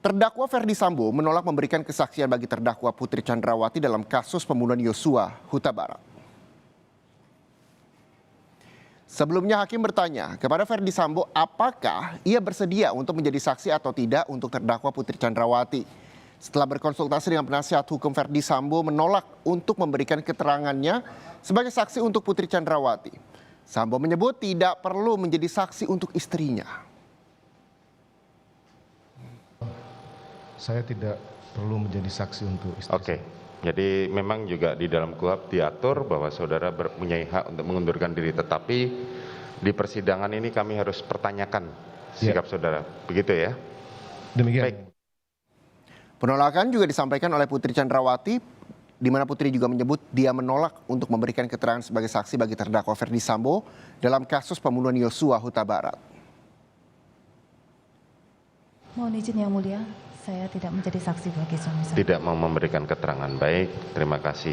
Terdakwa Ferdi Sambo menolak memberikan kesaksian bagi terdakwa Putri Chandrawati dalam kasus pembunuhan Yosua Huta Barat. Sebelumnya hakim bertanya kepada Ferdi Sambo apakah ia bersedia untuk menjadi saksi atau tidak untuk terdakwa Putri Chandrawati. Setelah berkonsultasi dengan penasihat hukum, Ferdi Sambo menolak untuk memberikan keterangannya sebagai saksi untuk Putri Chandrawati. Sambo menyebut tidak perlu menjadi saksi untuk istrinya. Saya tidak perlu menjadi saksi untuk istri. Oke, jadi memang juga di dalam KUHP diatur bahwa saudara mempunyai hak untuk mengundurkan diri, tetapi di persidangan ini kami harus pertanyakan sikap saudara, begitu ya? Demikian. Baik. Penolakan juga disampaikan oleh Putri Chandrawati, di mana Putri juga menyebut dia menolak untuk memberikan keterangan sebagai saksi bagi terdakwa Ferdi Sambo dalam kasus pembunuhan Yosua Huta Barat. Mohon izin yang mulia, saya tidak menjadi saksi bagi suami saya. Tidak mau memberikan keterangan. Baik, terima kasih.